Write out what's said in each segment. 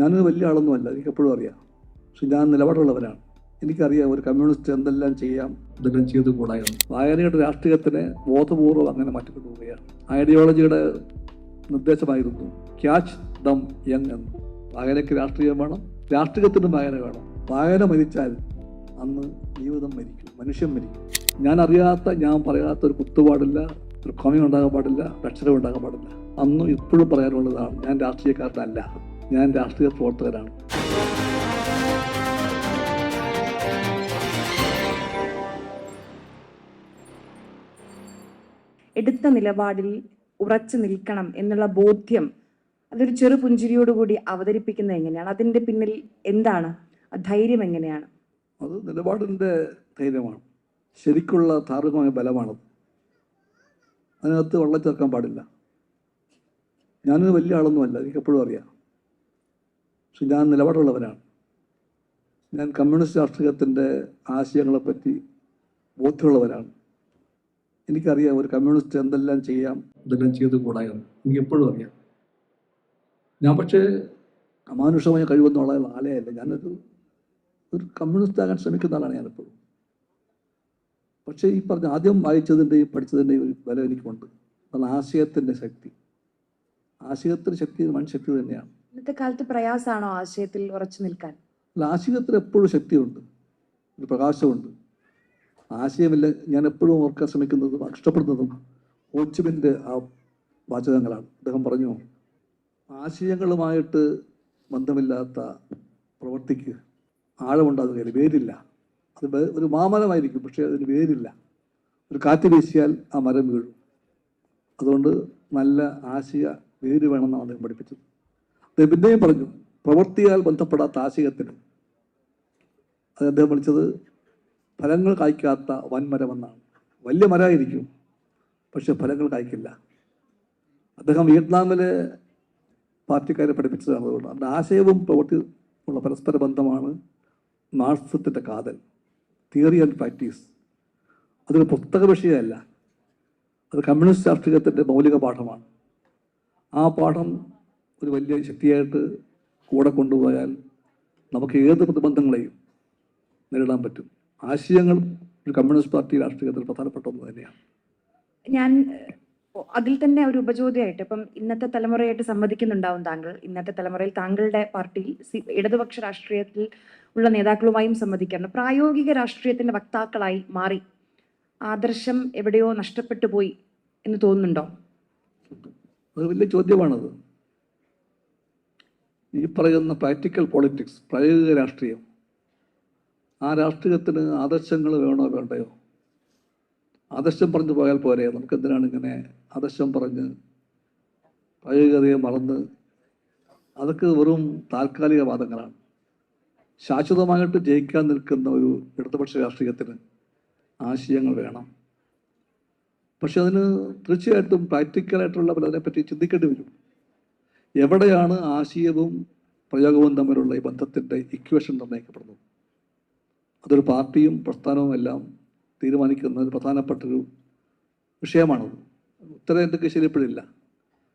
ഞാനൊരു വലിയ ആളൊന്നുമല്ല, എനിക്കെപ്പോഴും അറിയാം. പക്ഷെ ഞാൻ നിലപാടുള്ളവരാണ്. എനിക്കറിയാം ഒരു കമ്മ്യൂണിസ്റ്റ് എന്തെല്ലാം ചെയ്യാം, ഇതെല്ലാം ചെയ്തു കൂടായിരുന്നു. വായനയുടെ രാഷ്ട്രീയത്തിനെ ബോധപൂർവ്വം അങ്ങനെ മാറ്റിക്കൊണ്ടു പോവുകയാണ്. ഐഡിയോളജിയുടെ നിർദ്ദേശമായിരുന്നു ക്യാച്ച് ദം യങ് എന്ന്. വായനയ്ക്ക് രാഷ്ട്രീയം വേണം, രാഷ്ട്രീയത്തിനും വായന വേണം. വായന മരിച്ചാൽ അന്ന് ജീവിതം മരിക്കും, മനുഷ്യൻ മരിക്കും. ഞാൻ അറിയാത്ത, ഞാൻ പറയാത്ത ഒരു കുത്തുപാടില്ല, ഒരു കോമി ഉണ്ടാകാൻ പാടില്ല, അക്ഷരം ഉണ്ടാകാൻ പാടില്ല. അന്നും ഇപ്പോഴും പറയാനുള്ളതാണ്, ഞാൻ രാഷ്ട്രീയക്കാരനല്ല, ഞാൻ രാഷ്ട്രീയ പ്രവർത്തകരാണ്. എടുത്ത നിലപാടിൽ ഉറച്ചു നിൽക്കണം എന്നുള്ള ബോധ്യം അതൊരു ചെറു പുഞ്ചിരിയോടുകൂടി അവതരിപ്പിക്കുന്നത് എങ്ങനെയാണ്? അതിൻ്റെ പിന്നിൽ എന്താണ്? ധൈര്യം എങ്ങനെയാണ്? അത് നിലപാടിൻ്റെ ധൈര്യമാണ്, ശരിക്കുള്ള ധാർമ്മികമായ ബലമാണത്. അതിനകത്ത് വെള്ളം ചേർക്കാൻ പാടില്ല. ഞാനൊരു വലിയ ആളൊന്നുമല്ല, എനിക്കെപ്പോഴും അറിയാം. പക്ഷെ ഞാൻ നിലപാടുള്ളവരാണ്. ഞാൻ കമ്മ്യൂണിസ്റ്റ് രാഷ്ട്രീയത്തിൻ്റെ ആശയങ്ങളെപ്പറ്റി ബോധ്യമുള്ളവരാണ്. എനിക്കറിയാം ഒരു കമ്മ്യൂണിസ്റ്റ് എന്തെല്ലാം ചെയ്യാം, ഇതെല്ലാം ചെയ്തു കൂടായെന്ന് എനിക്കെപ്പോഴും അറിയാം. ഞാൻ പക്ഷേ അമാനുഷമായ കഴിവൊന്നുള്ള ആളേ അല്ല. ഞാനൊരു കമ്മ്യൂണിസ്റ്റ് ആകാൻ ശ്രമിക്കുന്ന ആളാണ് ഞാനെപ്പോഴും. പക്ഷേ ഈ പറഞ്ഞ ആദ്യം വായിച്ചതിൻ്റെയും പഠിച്ചതിൻ്റെയും ഒരു ബലം എനിക്കുണ്ട്. അതാണ് ആശയത്തിൻ്റെ ശക്തി. ആശയത്തിൻ്റെ ശക്തി മനുഷ്യശക്തി തന്നെയാണ്. ഇന്നത്തെ കാലത്ത് പ്രയാസമാണോ ആശയത്തിൽ ഉറച്ചു നിൽക്കാൻ? അല്ല, ആശയത്തിന് എപ്പോഴും ശക്തിയുണ്ട്, ഒരു പ്രകാശമുണ്ട്. ആശയമില്ല. ഞാൻ എപ്പോഴും ഓർക്കാൻ ശ്രമിക്കുന്നതും ഇഷ്ടപ്പെടുന്നതും ഹോച്ചിമിൻ്റെ ആ വാചകങ്ങളാണ്. അദ്ദേഹം പറഞ്ഞു, ആശയങ്ങളുമായിട്ട് ബന്ധമില്ലാത്ത പ്രവൃത്തിക്ക് ആഴമുണ്ടാകുകയില്ല, വേരില്ല. അത് ഒരു മാമരമായിരിക്കും, പക്ഷേ അതിന് വേരില്ല. ഒരു കാറ്റ് വീശിയാൽ ആ മരം വീഴും. അതുകൊണ്ട് നല്ല ആശയ വേര് വേണമെന്നാണ് അദ്ദേഹം പഠിപ്പിച്ചത്. അദ്ദേഹം പിന്നെയും പറഞ്ഞു, പ്രവൃത്തിയാൽ ബന്ധപ്പെടാത്ത ആശയത്തിന് അത് അദ്ദേഹം വിളിച്ചത് ഫലങ്ങൾ കായ്ക്കാത്ത വൻമരമെന്നാണ്. വലിയ മരമായിരിക്കും, പക്ഷെ ഫലങ്ങൾ കായ്ക്കില്ല. അദ്ദേഹം വിയറ്റ്നാമിലെ പാർട്ടിക്കാരെ പഠിപ്പിച്ചതാണ്. അതുകൊണ്ട് അതിൻ്റെ ആശയവും പ്രവൃത്തി ഉള്ള പരസ്പര ബന്ധമാണ് മാർക്സിസത്തിൻ്റെ കാതൽ, തിയറി ആൻഡ് പ്രാക്ടീസ്. അതൊരു പുസ്തക വിഷയമല്ല, അത് കമ്മ്യൂണിസ്റ്റ് രാഷ്ട്രീയത്തിൻ്റെ മൗലിക പാഠമാണ്. ആ പാഠം ഒരു വലിയ ശക്തിയായിട്ട് കൂടെ കൊണ്ടുപോയാൽ നമുക്ക് ഏത് പ്രതിബന്ധങ്ങളെയും നേരിടാൻ പറ്റും. ആശയങ്ങൾ ഒരു കമ്മ്യൂണിസ്റ്റ് പാർട്ടി രാഷ്ട്രീയത്തിൽ പ്രധാനപ്പെട്ട ഒന്ന് തന്നെയാണ്. ഞാൻ അതിൽ തന്നെ ഒരു ഉപചോദ്യമായിട്ട്, ഇപ്പം ഇന്നത്തെ തലമുറയായിട്ട് സംവദിക്കുന്നുണ്ടാവും താങ്കൾ. ഇന്നത്തെ തലമുറയിൽ താങ്കളുടെ പാർട്ടിയിൽ ഇടതുപക്ഷ രാഷ്ട്രീയത്തിൽ ഉള്ള നേതാക്കളുമായും സംവദിക്കാറുണ്ട്. പ്രായോഗിക രാഷ്ട്രീയത്തിന്റെ വക്താക്കളായി മാറി ആദർശം എവിടെയോ നഷ്ടപ്പെട്ടു പോയി എന്ന് തോന്നുന്നുണ്ടോ? അത് വലിയ ചോദ്യമാണത്. ഈ പറയുന്ന പ്രാക്ടിക്കൽ പൊളിറ്റിക്സ്, പ്രായോഗിക രാഷ്ട്രീയം, ആ രാഷ്ട്രീയത്തിന് ആദർശങ്ങൾ വേണോ വേണ്ടയോ? ആദർശം പറഞ്ഞു പോയാൽ പോരെ? നമുക്ക് എന്തിനാണ് ഇങ്ങനെ ആദർശം പറഞ്ഞ് പ്രായോഗികതയെ മറന്ന്? അതൊക്കെ വെറും താൽക്കാലിക വാദങ്ങളാണ്. ശാശ്വതമായിട്ട് ജയിക്കാൻ നിൽക്കുന്ന ഒരു ഇടതുപക്ഷ രാഷ്ട്രീയത്തിന് ആശയങ്ങൾ വേണം. പക്ഷെ അതിന് തീർച്ചയായിട്ടും പ്രാക്ടിക്കലായിട്ടുള്ള അതിനെപ്പറ്റി ചിന്തിക്കേണ്ടി വരും. എവിടെയാണ് ആശയവും പ്രയോഗവും തമ്മിലുള്ള ഈ ബന്ധത്തിൻ്റെ ഇക്വേഷൻ നിർണ്ണയിക്കപ്പെടുന്നത്? അതൊരു പാർട്ടിയും പ്രസ്ഥാനവും എല്ലാം തീരുമാനിക്കുന്ന ഒരു പ്രധാനപ്പെട്ടൊരു വിഷയമാണത്. ഉത്തരം എന്തൊക്കെ ശരിയപ്പോഴില്ല,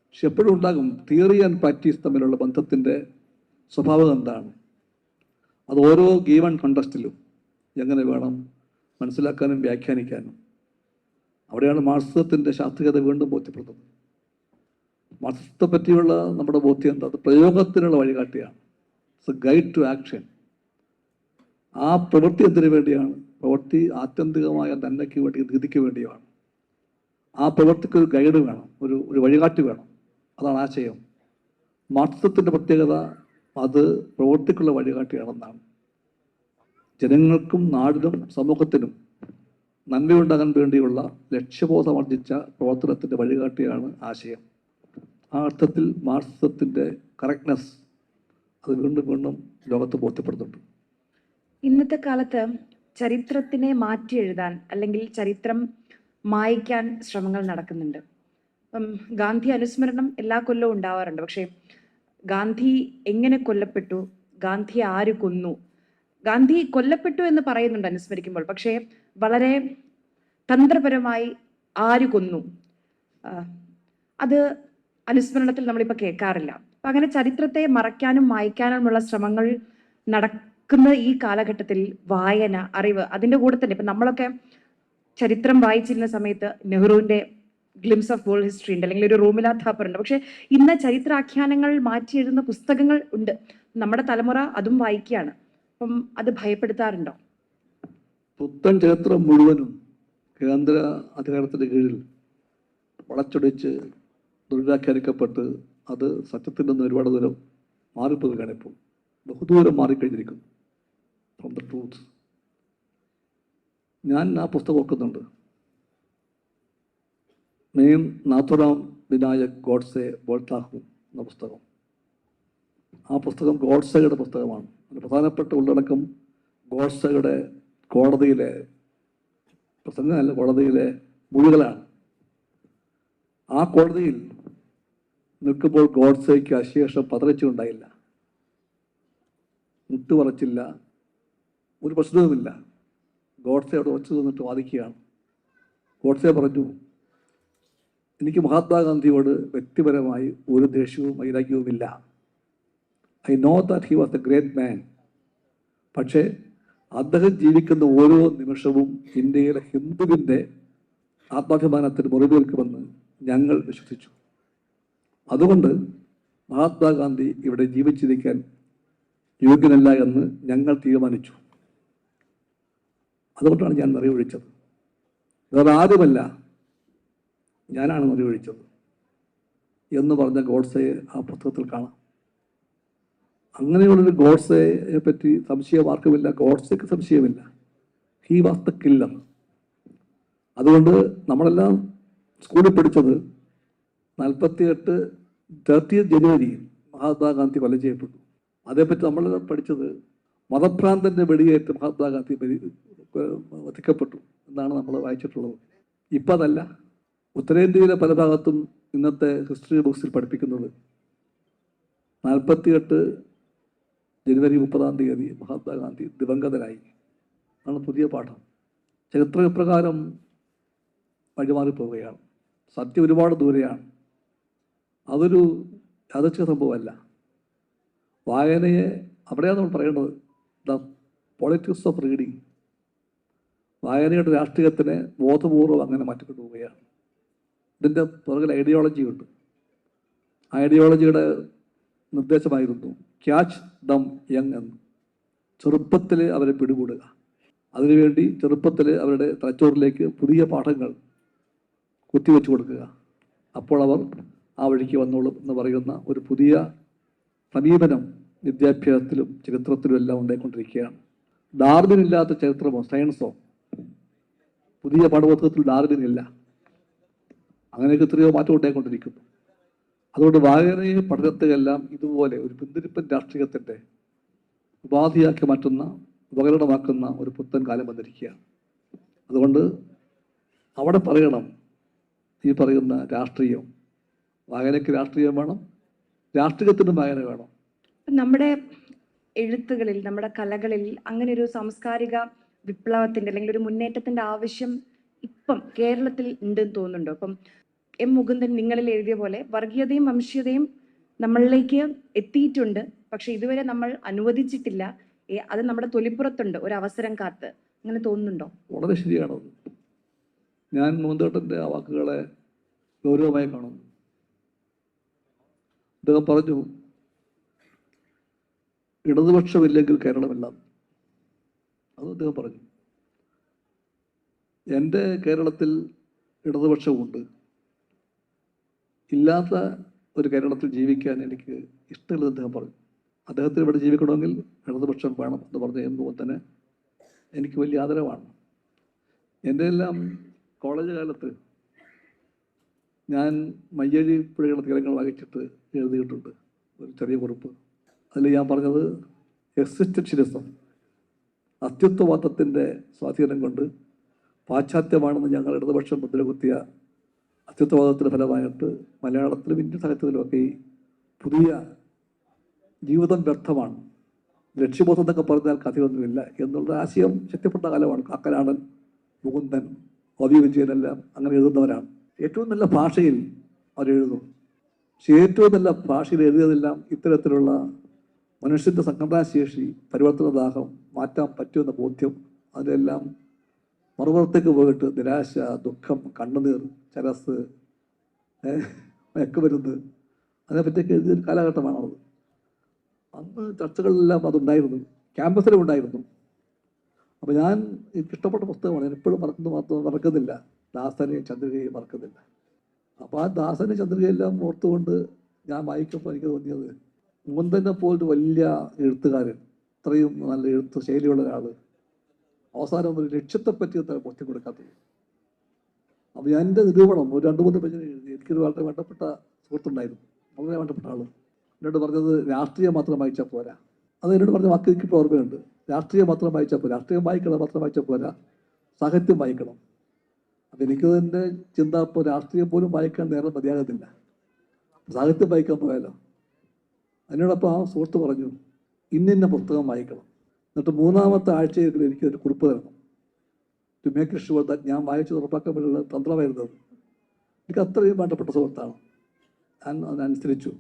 പക്ഷെ എപ്പോഴും ഉണ്ടാകും. തിയറി ആൻഡ് പ്രാക്ടീസ് തമ്മിലുള്ള ബന്ധത്തിൻ്റെ സ്വഭാവം എന്താണ്? അത് ഓരോ ഗീവൺ കോണ്ടസ്റ്റിലും എങ്ങനെ വേണം മനസ്സിലാക്കാനും വ്യാഖ്യാനിക്കാനും. അവിടെയാണ് മാർക്സിസത്തിൻ്റെ ശാസ്ത്രീയത വീണ്ടും ബോധ്യപ്പെടുന്നത്. മാർക്സിസത്തെ പറ്റിയുള്ള നമ്മുടെ ബോധ്യം എന്താ? അത് പ്രയോഗത്തിനുള്ള വഴികാട്ടിയാണ്. It's a guide to action. ആ പ്രവൃത്തി എന്തിനു വേണ്ടിയാണ്? പ്രവൃത്തി ആത്യന്തികമായ നന്മയ്ക്ക് വേണ്ടി, നീതിക്ക് വേണ്ടിയാണ്. ആ പ്രവൃത്തിക്ക് ഒരു ഗൈഡ് വേണം, ഒരു വഴികാട്ടി വേണം. അതാണ് ആശയം. മാർക്സിസത്തിൻ്റെ പ്രത്യേകത അത് പ്രവൃത്തിക്കുള്ള വഴികാട്ടിയാണെന്നാണ്. ജനങ്ങൾക്കും നാടിനും സമൂഹത്തിനും നന്മയുണ്ടാകാൻ വേണ്ടിയുള്ള ലക്ഷ്യബോധമർജിച്ച പ്രവർത്തനത്തിൻ്റെ വഴികാട്ടിയാണ് ആശയം. ആ അർത്ഥത്തിൽ മാർക്സിസത്തിൻ്റെ കറക്റ്റ്നെസ് അത് വീണ്ടും വീണ്ടും ലോകത്ത് ബോധ്യപ്പെടുന്നുണ്ട്. ഇന്നത്തെ കാലത്ത് ചരിത്രത്തിനെ മാറ്റി എഴുതാൻ അല്ലെങ്കിൽ ചരിത്രം മായ്ക്കാൻ ശ്രമങ്ങൾ നടക്കുന്നുണ്ട്. ഇപ്പം ഗാന്ധി അനുസ്മരണം എല്ലാ കൊല്ലവും ഉണ്ടാവാറുണ്ട്. പക്ഷേ ഗാന്ധി എങ്ങനെ കൊല്ലപ്പെട്ടു, ഗാന്ധി ആര് കൊന്നു, ഗാന്ധി കൊല്ലപ്പെട്ടു എന്ന് പറയുന്നുണ്ട് അനുസ്മരിക്കുമ്പോൾ. പക്ഷേ വളരെ തന്ത്രപരമായി ആര് കൊന്നു അത് അനുസ്മരണത്തിൽ നമ്മളിപ്പോൾ കേൾക്കാറില്ല. അപ്പം അങ്ങനെ ചരിത്രത്തെ മറയ്ക്കാനും മായ്ക്കാനുമുള്ള ശ്രമങ്ങൾ നടക്കുന്ന ഈ കാലഘട്ടത്തിൽ വായന, അറിവ്, അതിൻ്റെ കൂടെ തന്നെ ഇപ്പം നമ്മളൊക്കെ ചരിത്രം വായിച്ചിരുന്ന സമയത്ത് നെഹ്റുവിൻ്റെ ഗ്ലിംസ് ഓഫ് വേൾഡ് ഹിസ്റ്ററി ഉണ്ട്, അല്ലെങ്കിൽ ഒരു റൂമിലാ താപ്പർ ഉണ്ട്. പക്ഷെ ഇന്ന് ചരിത്രാഖ്യാനങ്ങൾ മാറ്റി എഴുതുന്ന പുസ്തകങ്ങൾ ഉണ്ട്. നമ്മുടെ തലമുറ അതും വായിക്കുകയാണ്. അപ്പം അത് ഭയപ്പെടുത്താറുണ്ടോ? പുത്തൻ ചരിത്രം മുഴുവനും കേന്ദ്ര അധികാരത്തിൻ്റെ കീഴിൽ വളച്ചൊടിച്ച് ദുർവ്യാഖ്യാനിക്കപ്പെട്ട് അത് സത്യത്തിൽ നിന്ന് ഒരുപാട് ദൂരം മാറിപ്പോവുകയാണ്. ഇപ്പോൾ ബഹുദൂരം മാറിക്കഴിഞ്ഞിരിക്കുന്നു ഫ്രം ദ ട്രൂത്ത്. ഞാൻ ആ പുസ്തകം ഓർക്കുന്നുണ്ട്. മെയിൻ നാഥുറാം വിനായക് ഗോഡ്സെ ബോൾട്ടാഹു എന്ന പുസ്തകം. ആ പുസ്തകം ഗോഡ്സെയുടെ പുസ്തകമാണ്. അതിൻ്റെ പ്രധാനപ്പെട്ട ഉള്ളടക്കം ഗോഡ്സെയുടെ കോടതിയിലെ പ്രസംഗമല്ല, കോടതിയിലെ മൊഴികളാണ്. ആ കോടതിയിൽ നിൽക്കുമ്പോൾ ഗോഡ്സെയ്ക്ക് അശേഷം പതറിച്ചുണ്ടായില്ല, മുട്ടുപറച്ചില്ല, ഒരു പ്രശ്നവുമില്ല. ഗോഡ്സെ അവിടെ ഉറച്ചു നിന്നിട്ട് വാദിക്കുകയാണ്. ഗോഡ്സെ പറഞ്ഞു, എനിക്ക് മഹാത്മാഗാന്ധിയോട് വ്യക്തിപരമായി ഒരു ദേഷ്യവും വൈരാഗ്യവുമില്ല. I know that he was a great man. പക്ഷേ അദ്ദേഹം ജീവിക്കുന്ന ഓരോ നിമിഷവും ഇന്ത്യയിലെ ഹിന്ദുവിൻ്റെ ആത്മാഭിമാനത്തിന് മുറിവേൽക്കുമെന്ന് ഞങ്ങൾ വിശ്വസിച്ചു. അതുകൊണ്ട് മഹാത്മാഗാന്ധി ഇവിടെ ജീവിച്ചിരിക്കാൻ യോഗ്യനല്ല എന്ന് ഞങ്ങൾ തീരുമാനിച്ചു. അതുകൊണ്ടാണ് ഞാൻ നിറയൊഴിച്ചത്. വേറെ ആരുമല്ല, ഞാനാണ് നിറയൊഴിച്ചത് എന്ന് പറഞ്ഞ ഗോഡ്സെയെ ആ പുസ്തകത്തിൽ കാണാം. അങ്ങനെയുള്ളൊരു ഗോഡ്സെയെ പറ്റി സംശയം ആർക്കുമില്ല. ഗോഡ്സെക്ക് സംശയമില്ല. He was the killer. അതുകൊണ്ട് നമ്മളെല്ലാം സ്കൂളിൽ പഠിച്ചത് 30 ജനുവരി മഹാത്മാഗാന്ധി കൊല ചെയ്യപ്പെട്ടു. അതേപ്പറ്റി നമ്മളെല്ലാം പഠിച്ചത് മതഭ്രാന്തന്റെ വെടിയേറ്റ് മഹാത്മാഗാന്ധി വധിക്കപ്പെട്ടു എന്നാണ് നമ്മൾ വായിച്ചിട്ടുള്ളത്. ഇപ്പം അതല്ല. ഉത്തരേന്ത്യയിലെ പല ഭാഗത്തും ഇന്നത്തെ ഹിസ്റ്ററി ബുക്സിൽ പഠിപ്പിക്കുന്നത് 48 ജനുവരി 30 മഹാത്മാഗാന്ധി ദിവംഗതനായി ആണ് പുതിയ പാഠം. ചരിത്ര പ്രകാരം വഴിമാറിപ്പോവുകയാണ്. സത്യം ഒരുപാട് ദൂരെയാണ്. അതൊരു യാദൃച്ഛിക സംഭവമല്ല. വായനയെ അവിടെയാണ് നമ്മൾ പറയേണ്ടത്. The politics of reading. വായനയുടെ രാഷ്ട്രീയത്തിനെ ബോധപൂർവം അങ്ങനെ മാറ്റിക്കൊണ്ടുപോവുകയാണ്. ഇതിൻ്റെ പുറകിൽ ഐഡിയോളജി ഉണ്ട്. ഐഡിയോളജിയുടെ നിർദ്ദേശമായിരുന്നു ക്യാച്ച് ദം യങ് എന്ന്. ചെറുപ്പത്തിൽ അവരെ പിടികൂടുക. അതിനുവേണ്ടി ചെറുപ്പത്തിൽ അവരുടെ തലച്ചോറിലേക്ക് പുതിയ പാഠങ്ങൾ കുത്തിവെച്ചു കൊടുക്കുക. അപ്പോൾ അവർ ആ വഴിക്ക് വന്നോളും എന്ന് പറയുന്ന ഒരു പുതിയ സമീപനം വിദ്യാഭ്യാസത്തിലും ചരിത്രത്തിലും എല്ലാം ഉണ്ടായിക്കൊണ്ടിരിക്കുകയാണ്. ഡാർവിനില്ലാത്ത ചരിത്രമോ സയൻസോ പുതിയ പാഠപുസ്തകത്തിൽ ഡാർവിനില്ല. അങ്ങനെയൊക്കെ എത്രയോ മാറ്റം ഉണ്ടായിക്കൊണ്ടിരിക്കുന്നു. അതുകൊണ്ട് വായനയെ പഠനത്തെയെല്ലാം ഇതുപോലെ ഒരു പിന്തിരിപ്പൻ രാഷ്ട്രീയത്തിൻ്റെ ഉപാധിയാക്കി മാറ്റുന്ന, ഉപകരണമാക്കുന്ന ഒരു പുത്തൻ കാലം വന്നിരിക്കുകയാണ്. അതുകൊണ്ട് അവിടെ പറയണം ഈ പറയുന്ന രാഷ്ട്രീയം. വായനയ്ക്ക് രാഷ്ട്രീയം വേണം, രാഷ്ട്രീയത്തിനും വായന വേണം. നമ്മുടെ എഴുത്തുകളിൽ, നമ്മുടെ കലകളിൽ അങ്ങനെ ഒരു സാംസ്കാരിക വിപ്ലവത്തിൻ്റെ അല്ലെങ്കിൽ ഒരു മുന്നേറ്റത്തിൻ്റെ ആവശ്യം ഇപ്പം കേരളത്തിൽ ഉണ്ടെന്ന് തോന്നുന്നുണ്ടോ? ഇപ്പം എം മുകുന്ദൻ നിങ്ങളിൽ എഴുതിയ പോലെ വർഗീയതയും വംശീയതയും നമ്മളിലേക്ക് എത്തിയിട്ടുണ്ട്, പക്ഷെ ഇതുവരെ നമ്മൾ അനുവദിച്ചിട്ടില്ല. അത് നമ്മുടെ തൊലിപ്പുറത്തുണ്ട്, ഒരു അവസരം കാത്ത്. അങ്ങനെ തോന്നുന്നുണ്ടോ? വളരെ ശരിയാണത്. ഞാൻ മുകുന്ദേട്ടൻ്റെ ആ വാക്കുകളെ ഗൗരവമായി കാണുന്നു. അദ്ദേഹം പറഞ്ഞു, ഇടതുപക്ഷമില്ലെങ്കിൽ കേരളമില്ല. അത് അദ്ദേഹം പറഞ്ഞു. എൻ്റെ കേരളത്തിൽ ഇടതുപക്ഷമുണ്ട്. ഇല്ലാത്ത ഒരു കേരളത്തിൽ ജീവിക്കാൻ എനിക്ക് ഇഷ്ടമില്ലെന്ന് അദ്ദേഹം പറഞ്ഞു. അദ്ദേഹത്തിന് ഇവിടെ ജീവിക്കണമെങ്കിൽ ഇടതുപക്ഷം വേണം എന്ന് പറഞ്ഞ എന്നുമ്പോൾ തന്നെ എനിക്ക് വലിയ ആദരവാണ്. എൻ്റെ എല്ലാം കോളേജ് കാലത്ത് ഞാൻ മയ്യഴി പുഴയുടെ തീരങ്ങൾ വായിച്ചിട്ട് എഴുതിയിട്ടുണ്ട് ഒരു ചെറിയ കുറിപ്പ്. അതിൽ ഞാൻ പറഞ്ഞത് എക്സിസ്റ്റൻഷ്യലിസം, അസ്തിത്വവാദത്തിൻ്റെ സ്വാധീനം കൊണ്ട് പാശ്ചാത്യമാണെന്ന് ഞങ്ങൾ ഇടതുപക്ഷം മുദ്രകുത്തിയ അസ്തിത്വവാദത്തിൻ്റെ ഫലമായിട്ട് മലയാളത്തിലും ഇന്ത്യൻ സാഹിത്യത്തിലുമൊക്കെ ഈ പുതിയ ജീവിതം വ്യർത്ഥമാണ്, ലക്ഷ്യബോധം എന്നൊക്കെ പറഞ്ഞാൽ കഥയൊന്നുമില്ല എന്നുള്ള ആശയം ശക്തിപ്പെട്ട കാലമാണ്. കാക്കനാടൻ, മുകുന്ദൻ, ഒ വി വിജയനെല്ലാം അങ്ങനെ എഴുതുന്നവരാണ്. ഏറ്റവും നല്ല ഭാഷയിൽ അവരെഴുതും. പക്ഷേ ഏറ്റവും നല്ല ഭാഷയിൽ എഴുതിയതെല്ലാം ഇത്തരത്തിലുള്ള മനുഷ്യൻ്റെ സംഘടനാശേഷി, പരിവർത്തനദാഹം മാറ്റാൻ പറ്റുമെന്ന ബോധ്യം, അതിലെല്ലാം മറുപുറത്തേക്ക് പോയിട്ട് നിരാശ, ദുഃഖം, കണ്ണുനീർ, ചരസ്, മയക്കുമരുന്ന്, അതിനെപ്പറ്റിയൊക്കെ എഴുതിയൊരു കാലഘട്ടമാണത്. അന്ന് ചർച്ചകളിലെല്ലാം അതുണ്ടായിരുന്നു, ക്യാമ്പസിലും ഉണ്ടായിരുന്നു. അപ്പോൾ എനിക്ക് ഇഷ്ടപ്പെട്ട പുസ്തകമാണ്, ഞാൻ എപ്പോഴും മറക്കുന്നില്ല, ദാസനെയും ചന്ദ്രികയും മറക്കുന്നില്ല. അപ്പോൾ ആ ദാസനെയും ചന്ദ്രികയെല്ലാം ഓർത്തുകൊണ്ട് ഞാൻ വായിക്കുമ്പോൾ എനിക്ക് തോന്നിയത്, മുന്തനെ പോലൊരു വലിയ എഴുത്തുകാരൻ, ഇത്രയും നല്ല എഴുത്ത് ശൈലിയുള്ള ഒരാൾ, അവസാനം ഒരു ലക്ഷ്യത്തെപ്പറ്റി ബോധ്യം കൊടുക്കാത്തത്. അപ്പോൾ ഞാൻ എൻ്റെ നിരൂപണം ഒരു 2-3 പേജിൽ എഴുതി. എനിക്കൊരു വളരെ വേണ്ടപ്പെട്ട സുഹൃത്തുണ്ടായിരുന്നു, വളരെ വേണ്ടപ്പെട്ട ആൾ എന്നോട് പറഞ്ഞത്, രാഷ്ട്രീയം മാത്രം വായിച്ചാൽ പോരാ. അത് എന്നോട് പറഞ്ഞ വാക്ക് എനിക്കിപ്പോൾ ഓർമ്മയുണ്ട്. രാഷ്ട്രീയം മാത്രം വായിച്ചാൽ പോരാ, രാഷ്ട്രീയം വായിക്കണം മാത്രം വായിച്ചാൽ പോരാ, സാഹിത്യം വായിക്കണം. അപ്പം എനിക്ക് തന്നെ ചിന്ത, ഇപ്പോൾ രാഷ്ട്രീയം പോലും വായിക്കാൻ നേരം മതിയാകത്തില്ല, സാഹിത്യം വായിക്കാൻ പോയാലോ. അതിനോടൊപ്പം ആ സുഹൃത്ത് പറഞ്ഞു, ഇന്ന പുസ്തകം വായിക്കണം, എന്നിട്ട് 3-ാമത്തെ ആഴ്ചയെങ്കിലും എനിക്കൊരു കുറിപ്പ് തരണം, ടു മേക്ക് ഷുവർ ദാറ്റ് ഞാൻ വായിച്ച് ഉറപ്പാക്കാൻ വേണ്ടിയുള്ള തന്ത്രമായിരുന്നത്. എനിക്ക് അത്രയും വേണ്ടപ്പെട്ട സുഹൃത്താണ്. ഞാൻ അതിനനുസരിച്ചു.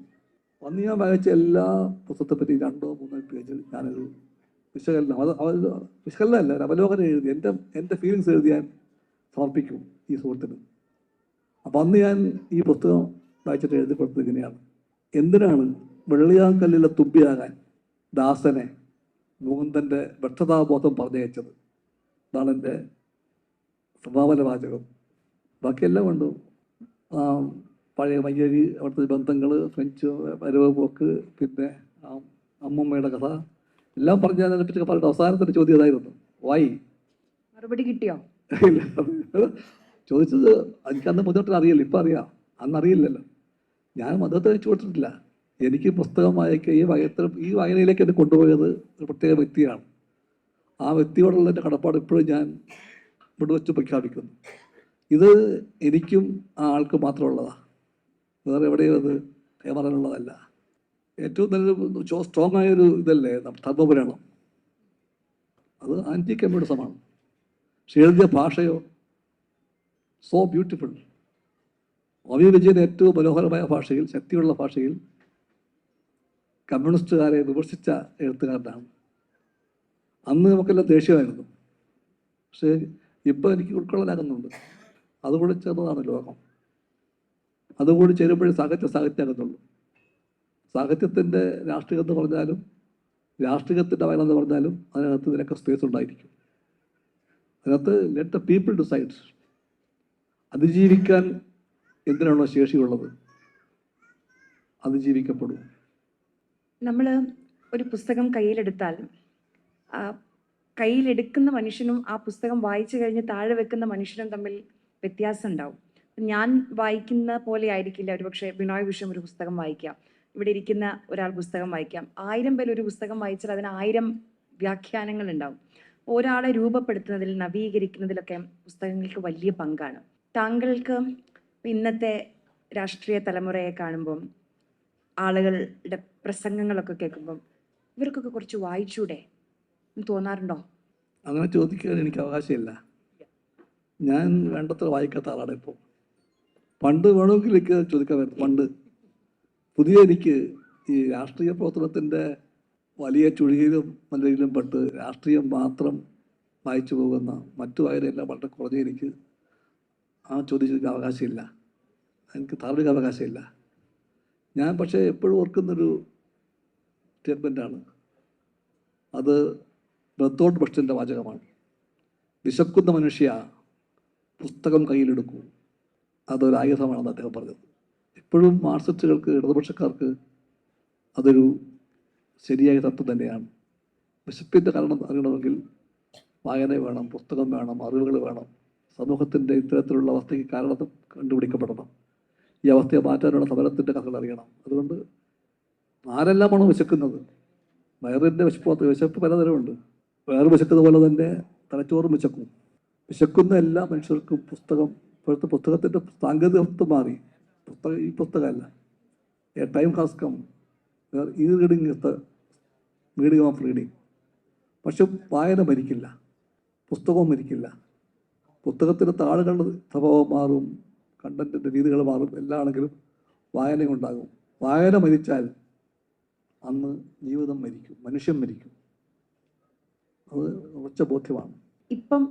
അന്ന് ഞാൻ വായിച്ച എല്ലാ പുസ്തകത്തെപ്പറ്റി 2-3 പേജിൽ ഞാനൊരു വിശകലനം, വിശകലനമല്ല, ഒരു അവലോകനം എഴുതി, എൻ്റെ ഫീലിങ്സ് എഴുതി ഞാൻ സമർപ്പിക്കും ഈ സുഹൃത്തിന്. അപ്പം അന്ന് ഞാൻ ഈ പുസ്തകം വായിച്ചിട്ട് എഴുതി കൊടുത്തത് ഇങ്ങനെയാണ്: എന്തിനാണ് വെള്ളിയാങ്കല്ലിലെ തുമ്പിയാകാൻ ദാസനെ മുകുന്ദൻ്റെ വ്യക്തതാബോധം പറഞ്ഞയച്ചത്? ഇതാണ് എൻ്റെ സമാപന വാചകം. ബാക്കിയെല്ലാം ഉണ്ട്. പഴയ മയ്യഴി, അവിടുത്തെ ബന്ധങ്ങൾ, ഫ്രഞ്ച് വരവ് പോക്ക്, പിന്നെ അമ്മമ്മയുടെ കഥ എല്ലാം പറഞ്ഞ് അതിനെപ്പറ്റി പറഞ്ഞിട്ട് അവസാനത്തിൻ്റെ ചോദ്യം അതായിരുന്നു, വായി. മറുപടി കിട്ടിയോ? ഇല്ല, ചോദിച്ചത് എനിക്കന്ന് മുതലോട്ട് അറിയില്ല, ഇപ്പം അറിയാം, അന്നറിയില്ലല്ലോ. ഞാൻ മതത്തെ വെച്ച് കൊടുത്തിട്ടില്ല. എനിക്ക് പുസ്തകം വായിക്കുക, ഈ വായനയിലേക്ക് എന്നെ കൊണ്ടുപോയത് ഒരു പ്രത്യേക വ്യക്തിയാണ്. ആ വ്യക്തിയോടുള്ള എൻ്റെ കടപ്പാട് ഇപ്പോഴും ഞാൻ ഇവിടെ വെച്ച് പ്രഖ്യാപിക്കുന്നു. ഇത് എനിക്കും ആ ആൾക്ക് മാത്രമുള്ളതാണ്, വേറെ എവിടെയും അത് കൈമാറാനുള്ളതല്ല. ഏറ്റവും നല്ലൊരു സ്ട്രോങ് ആയൊരു ഇതല്ലേ ധർമ്മപുരാണം. അത് ആൻറ്റി കമ്മ്യൂണിസമാണ്. പക്ഷെ എഴുതിയ ഭാഷയോ സോ ബ്യൂട്ടിഫുൾ. ഒ.വി. വിജയൻ ഏറ്റവും മനോഹരമായ ഭാഷയിൽ, ശക്തിയുള്ള ഭാഷയിൽ കമ്മ്യൂണിസ്റ്റുകാരെ വിമർശിച്ച എഴുത്തുകാരനാണ്. അന്ന് നമുക്കെല്ലാം ദേഷ്യമായിരുന്നു, പക്ഷേ ഇപ്പോൾ എനിക്ക് ഉൾക്കൊള്ളാനാകുന്നുണ്ട്. അതുകൂടി ചേർന്നതാണ് ലോകം. അതുകൂടി ചേരുമ്പോഴേ സാഹിത്യമാകുന്നുള്ളൂ. സാഹിത്യത്തിൻ്റെ രാഷ്ട്രീയം എന്ന് പറഞ്ഞാലും രാഷ്ട്രീയത്തിൻ്റെ വായന എന്ന് പറഞ്ഞാലും അതിനകത്ത് ഇതിനൊക്കെ സ്പേസ് ഉണ്ടായിരിക്കും. അതിനകത്ത് ലെറ്റ് ദ പീപ്പിൾ ഡിസൈഡ്. അതിജീവിക്കാൻ എന്തിനാണോ ശേഷിയുള്ളത്, അതിജീവിക്കപ്പെടും. നമ്മൾ ഒരു പുസ്തകം കയ്യിലെടുത്താൽ കയ്യിലെടുക്കുന്ന മനുഷ്യനും ആ പുസ്തകം വായിച്ചു കഴിഞ്ഞ് താഴെ വെക്കുന്ന മനുഷ്യനും തമ്മിൽ വ്യത്യാസം ഉണ്ടാവും. ഞാൻ വായിക്കുന്ന പോലെ ആയിരിക്കില്ല ഒരുപക്ഷെ ബിനോയ് വിശ്വം ഒരു പുസ്തകം വായിക്കാം, ഇവിടെ ഇരിക്കുന്ന ഒരാൾ പുസ്തകം വായിക്കാം. 1000 പേർ ഒരു പുസ്തകം വായിച്ചാൽ അതിന് 1000 വ്യാഖ്യാനങ്ങൾ ഉണ്ടാവും. ഒരാളെ രൂപപ്പെടുത്തുന്നതിൽ, നവീകരിക്കുന്നതിലൊക്കെ പുസ്തകങ്ങൾക്ക് വലിയ പങ്കാണ്. താങ്കൾക്ക് ഇന്നത്തെ രാഷ്ട്രീയ തലമുറയെ കാണുമ്പം, ആളുകളുടെ പ്രസംഗങ്ങളൊക്കെ കേൾക്കുമ്പം ഇവർക്കൊക്കെ കുറച്ച് വായിച്ചൂടെ എന്ന് തോന്നാറുണ്ടോ? അങ്ങനെ ചോദിക്കാൻ എനിക്ക് അവകാശമില്ല. ഞാൻ വേണ്ടത്ര വായിക്കാത്ത ആളാണ് ഇപ്പോൾ. പണ്ട് വേണമെങ്കിൽ എനിക്ക് ചോദിക്കാൻ പറ്റും. പണ്ട് എനിക്ക് ഈ രാഷ്ട്രീയ പ്രവർത്തനത്തിൻ്റെ വലിയ ചുഴിയിലും മലയിലും പെട്ട് രാഷ്ട്രീയം മാത്രം വായിച്ചു പോകുന്ന മറ്റു വായനയെല്ലാം വളരെ കുറഞ്ഞ എനിക്ക് ആ ചോദിച്ചതിന് അവകാശമില്ല, എനിക്ക് ധാർമ്മിക അവകാശമില്ല. ഞാൻ പക്ഷേ എപ്പോഴും ഓർക്കുന്നൊരു സ്റ്റേറ്റ്മെൻറ്റാണ്, അത് ബെർത്തോൾട്ട് ബ്രെക്റ്റിൻ്റെ വാചകമാണ്. വിശക്കുന്ന മനുഷ്യ, പുസ്തകം കയ്യിലെടുക്കൂ, അതൊരു ആയുധമാണെന്ന് അദ്ദേഹം പറഞ്ഞത്. ഇപ്പോഴും മാർക്സിസ്റ്റുകൾക്ക്, ഇടതുപക്ഷക്കാർക്ക് അതൊരു ശരിയായ തത്വം തന്നെയാണ്. വിശപ്പിൻ്റെ കാരണം അറിയണമെങ്കിൽ വായന വേണം, പുസ്തകം വേണം, അറിവുകൾ വേണം. സമൂഹത്തിൻ്റെ ഇത്തരത്തിലുള്ള അവസ്ഥയ്ക്ക് കാരണം കണ്ടുപിടിക്കപ്പെടണം. ഈ അവസ്ഥയെ മാറ്റാനുള്ള സമരത്തിൻ്റെ കഥകൾ അറിയണം. അതുകൊണ്ട് ആരെല്ലാമാണോ വിശക്കുന്നത്, വയറിൻ്റെ വിശപ്പ് പലതരമുണ്ട്. വയറ് വിശക്കുന്ന പോലെ തന്നെ തലച്ചോറും വിശക്കും. വിശക്കുന്ന എല്ലാ മനുഷ്യർക്കും പുസ്തകം, ഇപ്പോഴത്തെ പുസ്തകത്തിൻ്റെ സാങ്കേതികത്വം മാറി. ഈ പുസ്തകമല്ല, എ ടൈം ഹാസ് കം ഈ reading is the medium of reading. പക്ഷെ വായന മരിക്കില്ല, പുസ്തകവും മരിക്കില്ല. പുസ്തകത്തിൻ്റെ താളുകളുടെ സ്വഭാവം മാറും, കണ്ടൻറ്റിൻ്റെ രീതികൾ മാറും, എല്ലാം ആണെങ്കിലും വായനയുണ്ടാകും. വായന മരിച്ചാൽ അന്ന് ജീവിതം മരിക്കും, മനുഷ്യൻ മരിക്കും. അത് ഉറച്ച ബോധ്യമാണ്. ഇപ്പം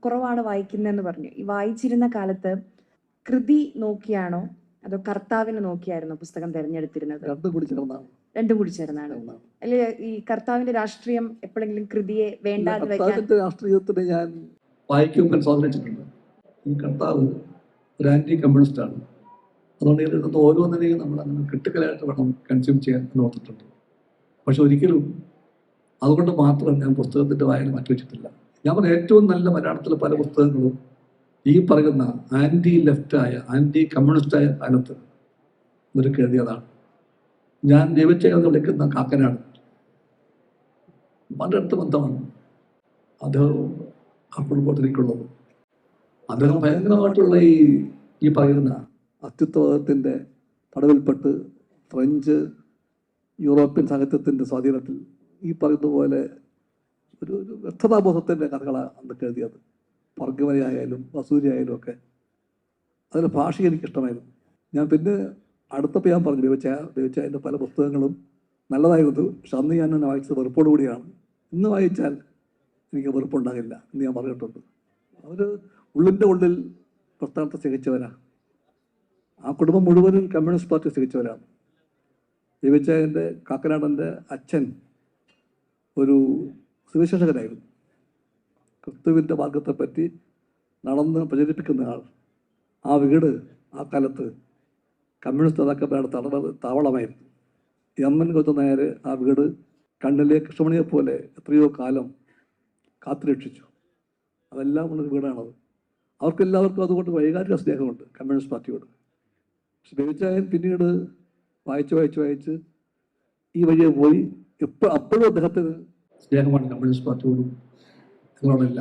കുറവാണ് വായിക്കുന്നതെന്ന് പറഞ്ഞു. ഈ വായിച്ചിരുന്ന കാലത്ത് കൃതി നോക്കിയാണോ അതോ കർത്താവിനെ നോക്കിയായിരുന്നോ പുസ്തകം തിരഞ്ഞെടുത്തിരുന്നത്? രണ്ടും കൂടി ചേർന്നാണ്. രണ്ടും കൂടി ചേർന്നാണ്. അല്ലെ ഈ കർത്താവിന്റെ രാഷ്ട്രീയം എപ്പോഴെങ്കിലും കൃതിയെ വേണ്ടാന്ന് വെക്കാൻ? കർത്താവിന്റെ രാഷ്ട്രീയത്തിന് ഞാൻ വായിക്കുമ്പോൾ സ്വാധീനിച്ചിട്ടുണ്ട്. ഈ കർത്താവ് ഒരു ആന്റി കമ്മ്യൂണിസ്റ്റാണ്. അതുകൊണ്ട് ഇതിൽ ഓരോന്നിനെയും നമ്മൾ അങ്ങനെ ക്രിട്ടിക്കലായിട്ട് വേണം കൺസ്യൂം ചെയ്യാൻ ഓർത്തിട്ടുണ്ട്. പക്ഷെ ഒരിക്കലും അതുകൊണ്ട് മാത്രം ഞാൻ പുസ്തകത്തിൻ്റെ വായന മാറ്റിവെച്ചിട്ടില്ല. ഞാൻ പറഞ്ഞ ഏറ്റവും നല്ല മലയാളത്തിലെ പല പുസ്തകങ്ങളും ഈ പറയുന്ന ആൻറ്റി ലെഫ്റ്റായ ആൻറ്റി കമ്മ്യൂണിസ്റ്റായ കാലത്ത് ഇവർക്ക് എഴുതിയതാണ്. ഞാൻ ജൈവച്ചെന്ന് വിളിക്കുന്ന കാക്കനാട് വളരെ അടുത്ത ബന്ധമാണ് അദ്ദേഹവും ആ കുടുംബത്തിലേക്കുള്ളത്. അദ്ദേഹം ഭയങ്കരമായിട്ടുള്ള ഈ പറയുന്ന അത്യുത്വവാദത്തിൻ്റെ തടവിൽപ്പെട്ട് ഫ്രഞ്ച് യൂറോപ്യൻ സാഹിത്യത്തിൻ്റെ സ്വാധീനത്തിൽ ഈ പറയുന്ന പോലെ ഒരു വ്യക്തതാബോധത്തിൻ്റെ കഥകളാണ് അന്നൊക്കെ എഴുതിയത്. വർഗവരയായാലും വസൂരിയായാലും ഒക്കെ. അതിൻ്റെ ഭാഷ എനിക്കിഷ്ടമായിരുന്നു. ഞാൻ പിന്നെ അടുത്തപ്പോൾ ഞാൻ പറഞ്ഞു ബേബിച്ചായൻ്റെ പല പുസ്തകങ്ങളും നല്ലതായിരുന്നു. പക്ഷെ അന്ന് ഞാൻ എന്നെ വായിച്ചത് വെറുപ്പോടുകൂടിയാണ്. ഇന്ന് വായിച്ചാൽ എനിക്ക് വെറുപ്പുണ്ടാകില്ല എന്ന് ഞാൻ പറഞ്ഞിട്ടുണ്ട്. അവർ ഉള്ളിൻ്റെ ഉള്ളിൽ പ്രസ്ഥാനത്തെ സ്നേഹിച്ചവരാണ്. ആ കുടുംബം മുഴുവനും കമ്മ്യൂണിസ്റ്റ് പാർട്ടി സ്നേഹിച്ചവരാണ്. ബേബിച്ചായൻ്റെ കാക്കനാടൻ്റെ അച്ഛൻ ഒരു സുവിശേഷകനായിരുന്നു. ക്രിസ്തുവിൻ്റെ മാർഗത്തെപ്പറ്റി നടന്ന് പ്രചരിപ്പിക്കുന്ന ആൾ. ആ വീട് ആ കാലത്ത് കമ്മ്യൂണിസ്റ്റ് നേതാക്കന്മാരുടെ താവളമായിരുന്നു. എം.എൻ. ഗൗതം നായർ ആ വീട് കണ്ണിലെ കൃഷ്ണമണിയെ പോലെ എത്രയോ കാലം കാത്തുരക്ഷിച്ചു. അതെല്ലാം ഉള്ളൊരു വീടാണത്. അവർക്കെല്ലാവർക്കും അതുകൊണ്ട് വൈകാരിക സ്നേഹമുണ്ട് കമ്മ്യൂണിസ്റ്റ് പാർട്ടിയോട്. പക്ഷെ ബേബിച്ചായൻ പിന്നീട് വായിച്ച് ഈ വഴിയെ പോയി. അപ്പോഴും അദ്ദേഹത്തിന് സ്നേഹമാണ് കമ്മ്യൂണിസ്റ്റ് പാർട്ടിയോടും നിങ്ങളോടല്ല.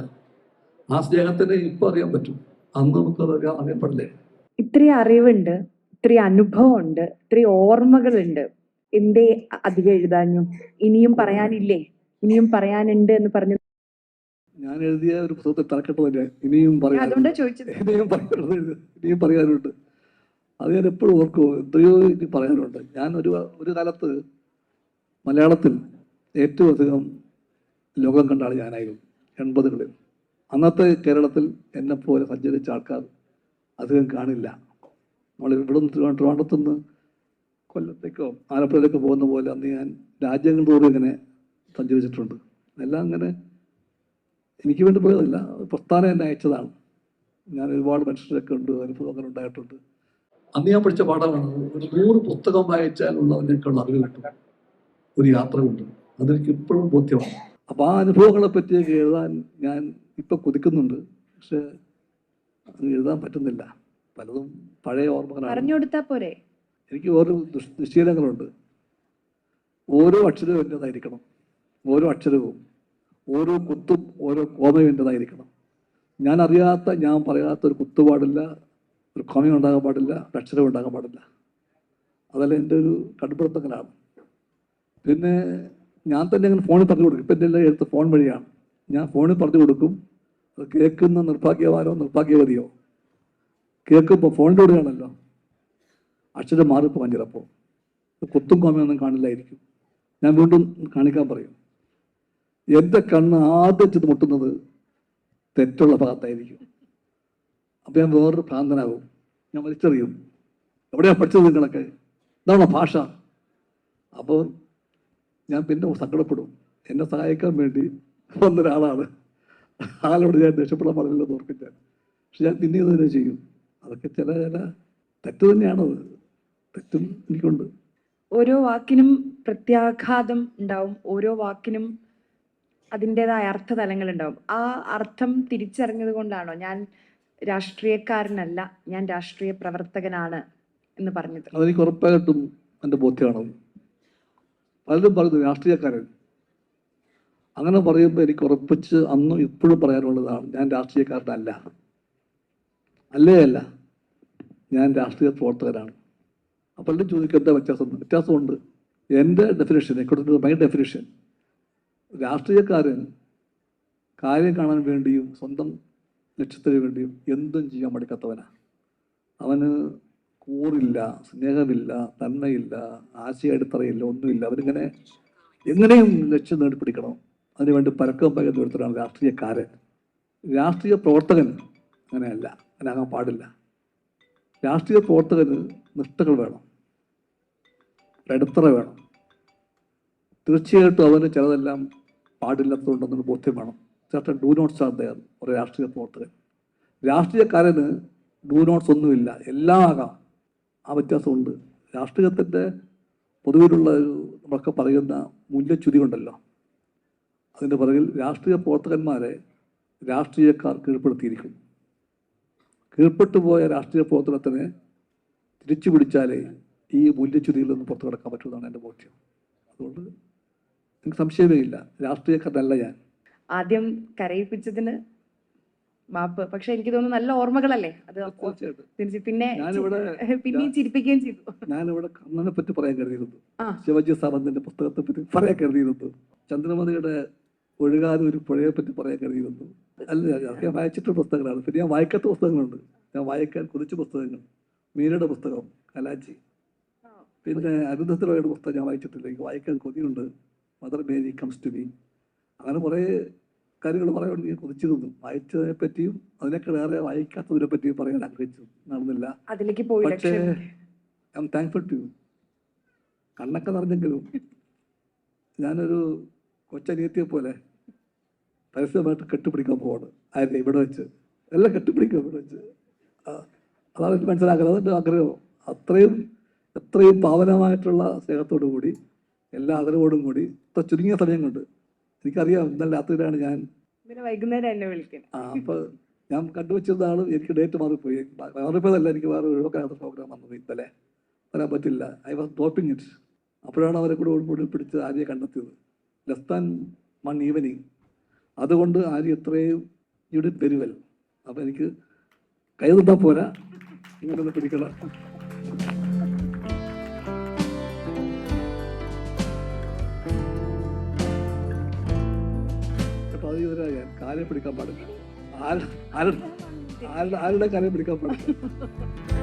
ആ സ്നേഹത്തിന് ഇപ്പോൾ അറിയാൻ പറ്റും. അന്ന് നമുക്കത് അറിയപ്പെടില്ലേ? ഇത്രയും അറിവുണ്ട്, ഇത്രയും അനുഭവമുണ്ട്, ഇത്രയും ഓർമ്മകളുണ്ട്. എന്തേ അധികം എഴുതാഞ്ഞു? ഇനിയും പറയാനില്ലേ? ഇനിയും പറയാനുണ്ട് എന്ന് പറഞ്ഞു. ഞാൻ എഴുതിയ ഒരു പുസ്തകത്തിൽ തലക്കെട്ടതല്ലേ ഇനിയും അതുകൊണ്ട് ചോദിച്ചത്. ഇനിയും പറയാനുണ്ട്. അത് ഞാൻ എപ്പോഴും ഓർക്കും. എത്രയോ ഇനി പറയാനുണ്ട്. ഞാൻ ഒരു കാലത്ത് മലയാളത്തിൽ ഏറ്റവും അധികം ലോകം കണ്ട ആൾ ഞാനായിരുന്നു 80കളിൽ. അന്നത്തെ കേരളത്തിൽ എന്നെപ്പോലെ സഞ്ചരിച്ച ആൾക്കാർ അധികം കാണില്ല. നമ്മൾ ഇവിടെ നിന്ന് ട്രിവാൻഡ്രത്തുനിന്ന് കൊല്ലത്തേക്കോ ആലപ്പുഴയിലേക്കോ പോകുന്ന പോലെ അന്ന് ഞാൻ രാജ്യങ്ങൾ തോറും ഇങ്ങനെ സഞ്ചരിച്ചിട്ടുണ്ട്. എല്ലാം അങ്ങനെ എനിക്ക് വേണ്ടി പോയതല്ല, പ്രസ്ഥാനം എന്നെ അയച്ചതാണ്. ഞാൻ ഒരുപാട് മനുഷ്യരൊക്കെ ഉണ്ട്, അനുഭവങ്ങൾ ഉണ്ടായിട്ടുണ്ട്. അന്ന് ഞാൻ പഠിച്ച പാഠമാണ് ഒരു 100 പുസ്തകം വായിച്ചാൽ ഉള്ളതിനേക്കുള്ള അറിവ് കിട്ടും ഒരു യാത്ര കൊണ്ട്. അതെനിക്ക് ഇപ്പോഴും ബോധ്യമാണ്. അപ്പോൾ ആ അനുഭവങ്ങളെ പറ്റിയൊക്കെ എഴുതാൻ ഞാൻ ഇപ്പം കൊതിക്കുന്നുണ്ട്. പക്ഷെ അത് എഴുതാൻ പറ്റുന്നില്ല. പലതും പഴയ ഓർമ്മകളാണ്. പറഞ്ഞു കൊടുത്താൽ പോരെ? എനിക്ക് ഓരോ ദുശ്ശീലങ്ങളുണ്ട്. ഓരോ അക്ഷരവും എൻ്റെതായിരിക്കണം. ഓരോ അക്ഷരവും, ഓരോ കുത്തും, ഓരോ കോമയും എൻ്റെതായിരിക്കണം. ഞാൻ അറിയാത്ത, ഞാൻ പറയാത്ത ഒരു കുത്തു പാടില്ല, ഒരു കോമയും ഉണ്ടാകാൻ പാടില്ല, ഒരു അക്ഷരവും ഉണ്ടാകാൻ പാടില്ല. അതല്ല എൻ്റെ ഒരു കണ്ടുപിടുത്തങ്ങളാണ്. പിന്നെ ഞാൻ തന്നെ അങ്ങനെ ഫോണിൽ പറഞ്ഞു കൊടുക്കും. ഇപ്പം എൻ്റെ എല്ലാം എഴുത്ത് ഫോൺ വഴിയാണ്. ഞാൻ ഫോണിൽ പറഞ്ഞു കൊടുക്കും. അത് കേൾക്കുന്ന നിർഭാഗ്യവാനോ നിർഭാഗ്യവതിയോ കേൾക്കുമ്പോൾ ഫോണിലൂടെയാണല്ലോ, അക്ഷരം മാറിപ്പോകാൻ ചിലപ്പോൾ കുത്തും കോമയൊന്നും കാണില്ലായിരിക്കും. ഞാൻ വീണ്ടും കാണിക്കാൻ പറയും. എൻ്റെ കണ്ണ് ആദ്യം ചെന്ന് മുട്ടുന്നത് തെറ്റുള്ള ഭാഗത്തായിരിക്കും. അപ്പോൾ ഞാൻ വേറൊരു ഭ്രാന്തനാകും. ഞാൻ വലിച്ചെറിയും. എവിടെയാണ് പഠിച്ചത് നിങ്ങളൊക്കെ? ഇതാണോ ഭാഷ? അപ്പോൾ ഞാൻ പിന്നെ സങ്കടപ്പെടും. എന്നെ സഹായിക്കാൻ വേണ്ടി വന്നൊരാളാണ്. ആളോട് ഞാൻ രക്ഷപ്പെടാൻ പാടില്ലെന്ന് ഓർക്കും ഞാൻ. പക്ഷെ ഞാൻ പിന്നീട് തന്നെ ചെയ്യും. അതൊക്കെ ചില തെറ്റ് തന്നെയാണത്. തെറ്റും എനിക്കുണ്ട്. ഓരോ വാക്കിനും പ്രത്യാഘാതം ഉണ്ടാവും. ഓരോ വാക്കിനും അതിൻ്റെതായ അർത്ഥതലങ്ങൾ ഉണ്ടാവും. ആ അർത്ഥം തിരിച്ചറിഞ്ഞത് കൊണ്ടാണോ ഞാൻ രാഷ്ട്രീയക്കാരനല്ല, ഞാൻ രാഷ്ട്രീയ പ്രവർത്തകനാണ് എന്ന് പറഞ്ഞത്? അതെനിക്ക് ഉറപ്പായിട്ടും എൻ്റെ ബോധ്യമാണത്. പലരും പറയുന്നു രാഷ്ട്രീയക്കാരൻ. അങ്ങനെ പറയുമ്പോൾ എനിക്ക് ഉറപ്പിച്ച് അന്നും ഇപ്പോഴും പറയാനുള്ളതാണ്, ഞാൻ രാഷ്ട്രീയക്കാരനല്ല. അല്ല, ഞാൻ രാഷ്ട്രീയ പ്രവർത്തകനാണ്. അപ്പോൾ എല്ലാം ചോദിക്കും എന്താ വ്യത്യാസമുണ്ട്. എൻ്റെ ഡെഫിനേഷൻ, മൈ ഡെഫിനേഷൻ, രാഷ്ട്രീയക്കാരൻ കാര്യം കാണാൻ വേണ്ടിയും സ്വന്തം ലക്ഷ്യത്തിന് വേണ്ടിയും എന്തും ചെയ്യാൻ പഠിക്കാത്തവനാണ്. അവന് കൂറില്ല, സ്നേഹമില്ല, നന്മയില്ല, ആശയ അടിത്തറയില്ല, ഒന്നുമില്ല. അവരിങ്ങനെ എങ്ങനെയും ലക്ഷ്യം നേടിപ്പിടിക്കണം, അതിനുവേണ്ടി പരക്കം പകർന്നു എടുത്തിട്ടാണ് രാഷ്ട്രീയക്കാരൻ. രാഷ്ട്രീയ പ്രവർത്തകൻ അങ്ങനെയല്ല, അങ്ങനെയാകാൻ പാടില്ല. രാഷ്ട്രീയ പ്രവർത്തകന് നിഷ്ഠകൾ വേണം, അടിത്തറ വേണം. തീർച്ചയായിട്ടും അവന് ചിലതെല്ലാം പാടില്ലാത്തതുണ്ടെന്നൊരു ബോധ്യം വേണം. ചേട്ടൻ ഡൂ നോട്ട്സ് ആർ ദയർ ഒരു രാഷ്ട്രീയ പ്രവർത്തകൻ. രാഷ്ട്രീയക്കാരന് ഡൂ നോട്ട്സ് ഒന്നുമില്ല, എല്ലാം ആകാം. ആ വ്യത്യാസമുണ്ട്. രാഷ്ട്രീയത്തിൻ്റെ പൊതുവിലുള്ള ഒരു നമ്മളൊക്കെ പറയുന്ന മൂല്യച്യുതി ഉണ്ടല്ലോ, അതിൻ്റെ പുറകിൽ രാഷ്ട്രീയ പ്രവർത്തകന്മാരെ രാഷ്ട്രീയക്കാർ കീഴ്പ്പെടുത്തിയിരിക്കുന്നു. കീഴ്പ്പെട്ടു പോയ രാഷ്ട്രീയ പ്രവർത്തനത്തിനെ തിരിച്ചു പിടിച്ചാലേ ഈ മൂല്യച്യുതിയിൽ നിന്ന് പുറത്തു കിടക്കാൻ പറ്റുമെന്നാണ് എൻ്റെ ബോധ്യം. അതുകൊണ്ട് എനിക്ക് സംശയമേ ഇല്ല, രാഷ്ട്രീയക്കാരനല്ല ഞാൻ. ആദ്യം കരയിപ്പിച്ചതിന് മാപ്പ്. പക്ഷെ എനിക്ക് തോന്നുന്നു നല്ല ഓർമ്മകളല്ലേ അത്. തീർച്ചയായിട്ടും. പിന്നെ ഞാനിവിടെ പിന്നെയും ചിരിപ്പിക്കുകയും ചെയ്തു. ഞാനിവിടെ കണ്ണനെ പറ്റി പറയാൻ കരുതിയിരുന്നു, ആ. ശിവജി സാമന്തിന്റെ പുസ്തകത്തെ പറ്റി പറയാൻ കരുതിയിരുന്നു, ചന്ദ്രമതിയുടെ ഒഴുകാതെ ഒരു പുഴയെ പറ്റി പറയാൻ കരുതിയിരുന്നു. അല്ല, ഞാൻ വായിച്ചിട്ടുള്ള പുസ്തകങ്ങളാണ്. പിന്നെ ഞാൻ വായിക്കാത്ത പുസ്തകങ്ങളുണ്ട്, ഞാൻ വായിക്കാൻ കൊതിച്ച പുസ്തകങ്ങൾ. മീരയുടെ പുസ്തകം കലാജി, പിന്നെ അരുന്ധത്തിലോയുടെ പുസ്തകം ഞാൻ വായിച്ചിട്ടില്ല, എനിക്ക് വായിക്കാൻ കൊതിയുണ്ട്. Mother Mary comes to me. അങ്ങനെ കുറേ കാര്യങ്ങൾ പറയാൻ വേണ്ടി ഞാൻ കൊതിച്ചിരുന്നു. വായിച്ചതിനെ പറ്റിയും അതിനേക്കാളേറെ വായിക്കാത്തതിനെ പറ്റിയും പറയാൻ ആഗ്രഹിച്ചു, നടന്നില്ല. അതിലേക്ക് പോയി. പക്ഷേ I am thankful to you. കണ്ണൊക്കെ നിറഞ്ഞെങ്കിലും ഞാനൊരു കൊച്ചനിയത്തിയെ പോലെ പരസ്യമായിട്ട് കെട്ടിപ്പിടിക്കാൻ പോവാണ്. ആരുടെ ഇവിടെ വെച്ച് എല്ലാം കെട്ടിപ്പിടിക്കുക ഇവിടെ വെച്ച്. അതാണ് എനിക്ക് മനസ്സിലാക്കുന്നത്, അതിൻ്റെ ആഗ്രഹം. എത്രയും പാവനമായിട്ടുള്ള സ്നേഹത്തോടു കൂടി, എല്ലാ ആദരവോടും കൂടി, ഇത്ര ചുരുങ്ങിയ സമയം കൊണ്ട്. എനിക്കറിയാം ഇന്നലെ രാത്രിയിലാണ് ഞാൻ വൈകുന്നേരം എന്നെ വിളിക്കുന്നത്. അപ്പോൾ ഞാൻ കണ്ടുവച്ചിരുന്ന ആൾ എനിക്ക് ഡേറ്റ് മാറിപ്പോയി. മാറിപ്പോയതല്ല, എനിക്ക് വേറെ ഒഴിവാക്കാത്ത പ്രോഗ്രാം വന്നത് ഇന്നലെ, വരാൻ പറ്റില്ല. I was dropping it. അപ്പോഴാണ് അവരെ കൂടെ പിടിച്ച് ആര്യയെ കണ്ടെത്തിയത്. Less than 1 evening. അതുകൊണ്ട് ആര്യ എത്രയും ഇവിടെ പെരുവൽ. അപ്പം എനിക്ക് കൈ തന്നാൽ പോരാ, ഇങ്ങനെ ഒന്ന് പിടിക്കണം. ഞാൻ കാലെ പിടിക്കാൻ പാടില്ല, ആരുടെ കാലെ പിടിക്കാൻ പാടില്ല.